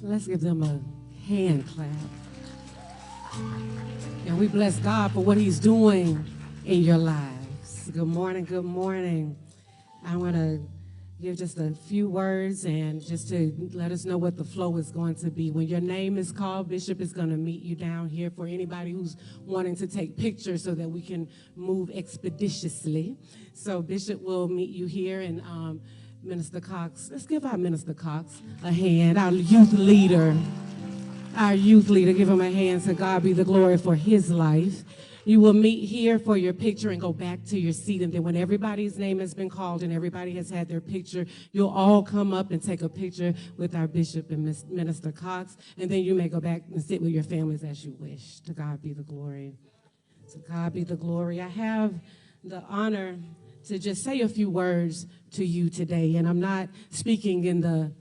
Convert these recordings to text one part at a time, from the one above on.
Let's give them a hand clap. And we bless God for what he's doing in your lives. Good morning, good morning. I want to give just a few words and just to let us know what the flow is going to be. When your name is called, Bishop is going to meet you down here for anybody who's wanting to take pictures so that we can move expeditiously. So Bishop will meet you here, and Minister Cox, let's give our Minister Cox a hand, our youth leader. Our youth leader, give him a hand. To God be the glory for his life. You will meet here for your picture and go back to your seat. And then when everybody's name has been called and everybody has had their picture, you'll all come up and take a picture with our Bishop and Minister Cox. And then you may go back and sit with your families as you wish. To God be the glory. To God be the glory. I have the honor to just say a few words to you today. And I'm not speaking in the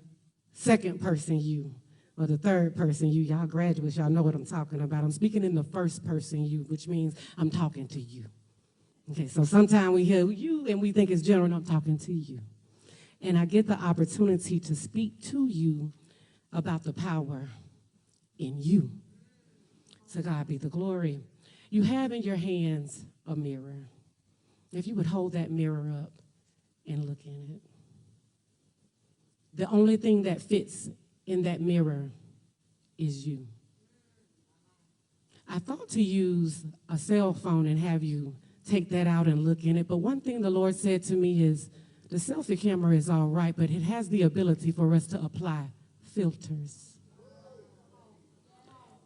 second person you, or the third person you. Y'all graduates, y'all know what I'm talking about. I'm speaking in the first person you, which means I'm talking to you. Okay, so sometimes we hear you and we think it's general, and I'm talking to you. And I get the opportunity to speak to you about the power in you. To God be the glory. You have in your hands a mirror. If you would hold that mirror up and look in it. The only thing that fits in that mirror is you. I thought to use a cell phone and have you take that out and look in it, but one thing the Lord said to me is the selfie camera is all right, but it has the ability for us to apply filters.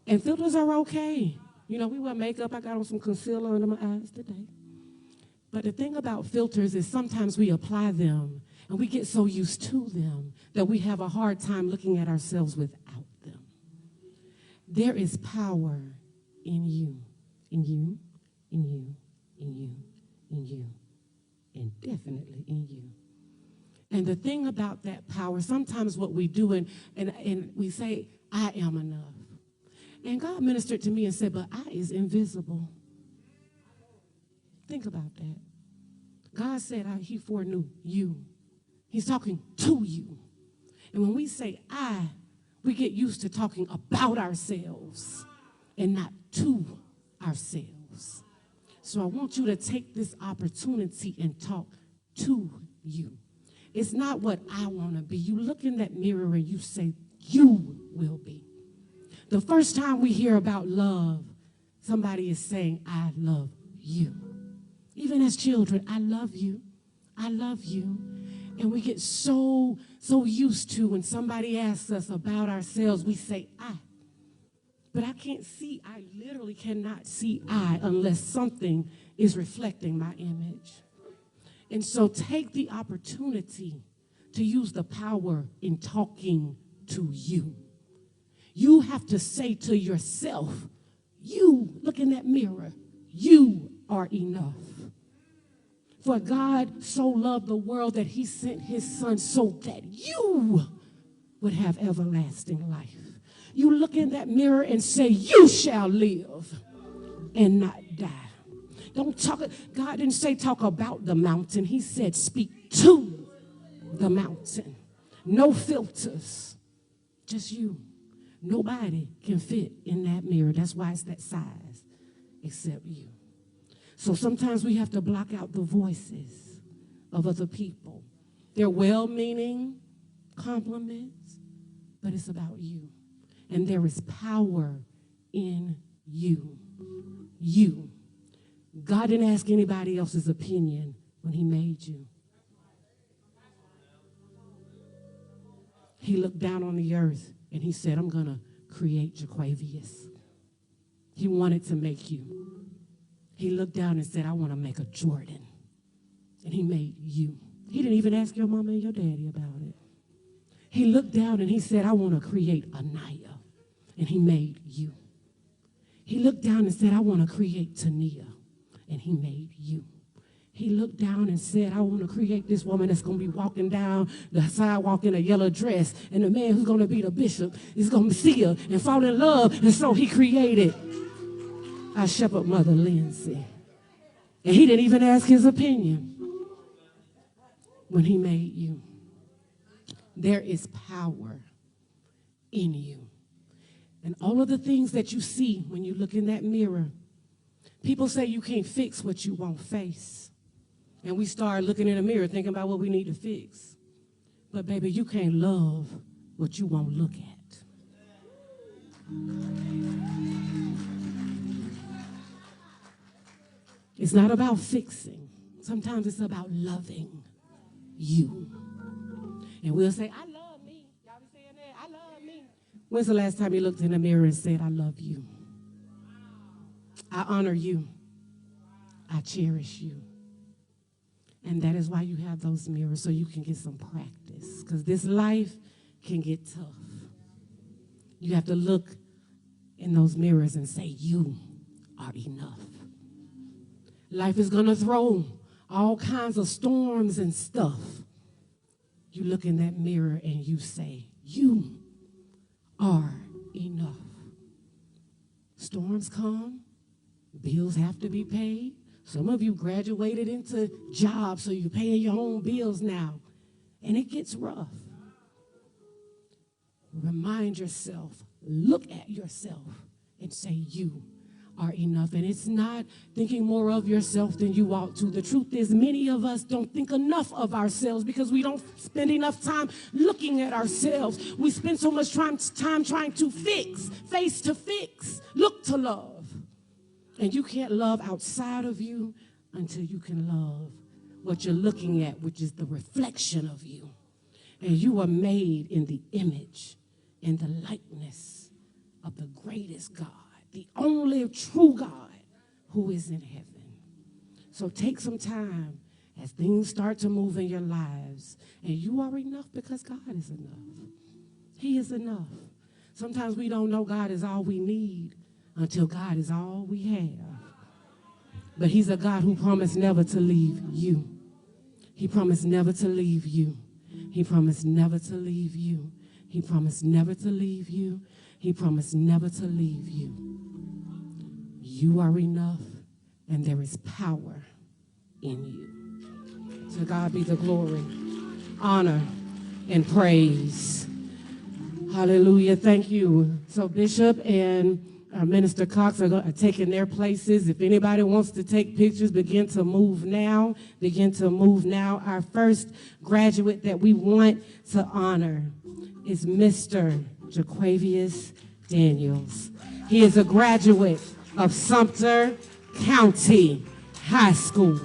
And filters are okay. You know, we wear makeup. I got on some concealer under my eyes today. But the thing about filters is sometimes we apply them and we get so used to them that we have a hard time looking at ourselves without them. There is power in you, in you, in you, in you, in you, and definitely in you. And the thing about that power, sometimes what we do, and we say, I am enough. And God ministered to me and said, but I is invisible. Think about that. God said he foreknew you. He's talking to you. And when we say I, we get used to talking about ourselves and not to ourselves. So I want you to take this opportunity and talk to you. It's not what I want to be. You look in that mirror and you say, you will be. The first time we hear about love, somebody is saying, I love you. Even as children, I love you. I love you. And we get so used to when somebody asks us about ourselves, we say, I. But I can't see, I literally cannot see I unless something is reflecting my image. And so take the opportunity to use the power in talking to you. You have to say to yourself, you, look in that mirror, you are enough. For God so loved the world that he sent his son so that you would have everlasting life. You look in that mirror and say, you shall live and not die. Don't talk, God didn't say talk about the mountain. He said speak to the mountain. No filters, just you. Nobody can fit in that mirror. That's why it's that size, except you. So sometimes we have to block out the voices of other people. They're well-meaning compliments, but it's about you. And there is power in you. You. God didn't ask anybody else's opinion when he made you. He looked down on the earth and he said, I'm going to create Jaquavius. He wanted to make you. He looked down and said, I want to make a Jordan. And he made you. He didn't even ask your mama and your daddy about it. He looked down and he said, I want to create Anaya. And he made you. He looked down and said, I want to create Tania. And he made you. He looked down and said, I want to create this woman that's going to be walking down the sidewalk in a yellow dress. And the man who's going to be the bishop is going to see her and fall in love. And so he created our shepherd mother, Lindsay. And he didn't even ask his opinion when he made you. There is power in you. And all of the things that you see when you look in that mirror, people say you can't fix what you won't face. And we start looking in the mirror thinking about what we need to fix. But baby, you can't love what you won't look at. It's not about fixing. Sometimes it's about loving you. And we'll say, I love me. Y'all be saying that? I love me. When's the last time you looked in the mirror and said, I love you? I honor you. I cherish you. And that is why you have those mirrors, so you can get some practice. Because this life can get tough. You have to look in those mirrors and say, you are enough. Life is going to throw all kinds of storms and stuff. You look in that mirror and you say, you are enough. Storms come. Bills have to be paid. Some of you graduated into jobs, so you're paying your own bills now. And it gets rough. Remind yourself, look at yourself, and say you are enough. And it's not thinking more of yourself than you ought to. The truth is, many of us don't think enough of ourselves because we don't spend enough time looking at ourselves. We spend so much time trying to fix, face to fix, look to love. And you can't love outside of you until you can love what you're looking at, which is the reflection of you. And you are made in the image and the likeness of the greatest God, the only true God who is in heaven. So take some time as things start to move in your lives. And you are enough because God is enough. He is enough. Sometimes we don't know God is all we need until God is all we have. But he's a God who promised never to leave you. He promised never to leave you. He promised never to leave you. He promised never to leave you. He promised never to leave you. You are enough, and there is power in you. To God be the glory, honor, and praise. Hallelujah. Thank you. So Bishop and Minister Cox are taking their places. If anybody wants to take pictures, begin to move now. Begin to move now. Our first graduate that we want to honor is Mr. Jaquavius Daniels. He is a graduate of Sumter County High School.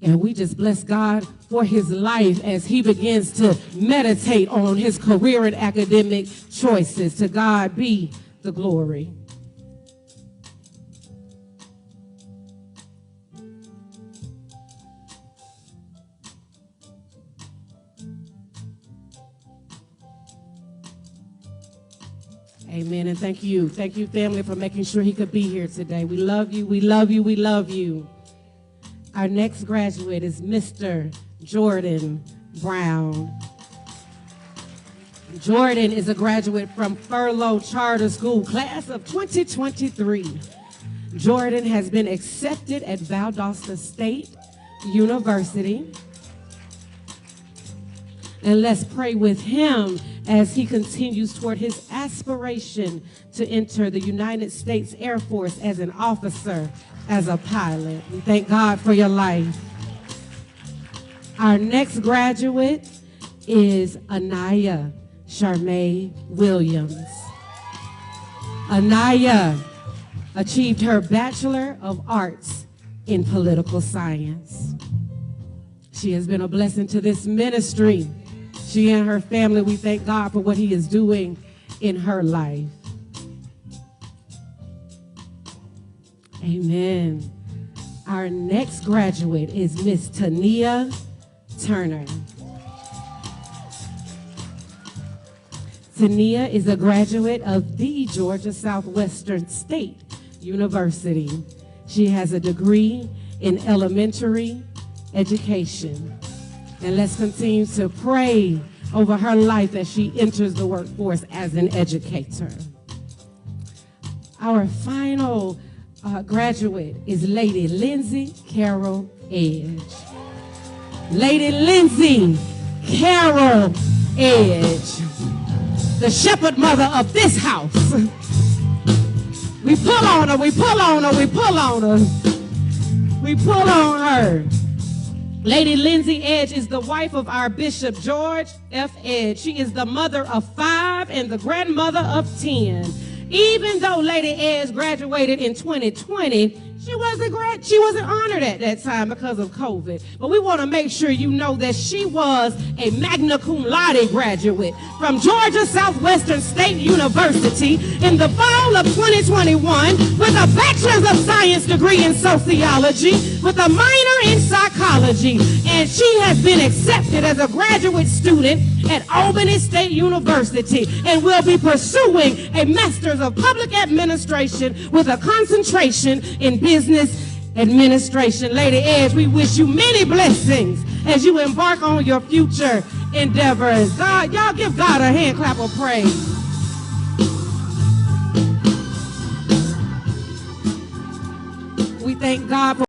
And we just bless God for his life as he begins to meditate on his career and academic choices. To God be the glory. Amen. And thank you. Thank you, family, for making sure he could be here today. We love you. We love you. We love you. Our next graduate is Mr. Jordan Brown. Jordan is a graduate from Furlough Charter School, class of 2023. Jordan has been accepted at Valdosta State University. And let's pray with him as he continues toward his aspiration to enter the United States Air Force as an officer, as a pilot. We thank God for your life. Our next graduate is Anaya Charmaine Williams. Anaya achieved her Bachelor of Arts in Political Science. She has been a blessing to this ministry. She and her family, we thank God for what he is doing in her life. Amen. Our next graduate is Miss Tania Turner. Tania is a graduate of the Georgia Southwestern State University. She has a degree in elementary education. And let's continue to pray over her life as she enters the workforce as an educator. Our final graduate is Lady Lindsay Carroll Edge. Lady Lindsay Carol Edge, the shepherd mother of this house. We pull on her, we pull on her, we pull on her. We pull on her. Lady Lindsay Edge is the wife of our Bishop George F. Edge. She is the mother of 5 and the grandmother of 10. Even though Lady Edge graduated in 2020, she wasn't honored at that time because of COVID. But we want to make sure you know that she was a magna cum laude graduate from Georgia Southwestern State University in the fall of 2021 with a Bachelor's of Science degree in sociology with a minor in psychology. And she has been accepted as a graduate student at Albany State University and will be pursuing a Master's of Public Administration with a concentration in business administration. Lady Edge, we wish you many blessings as you embark on your future endeavors. God, y'all give God a hand clap of praise. We thank God for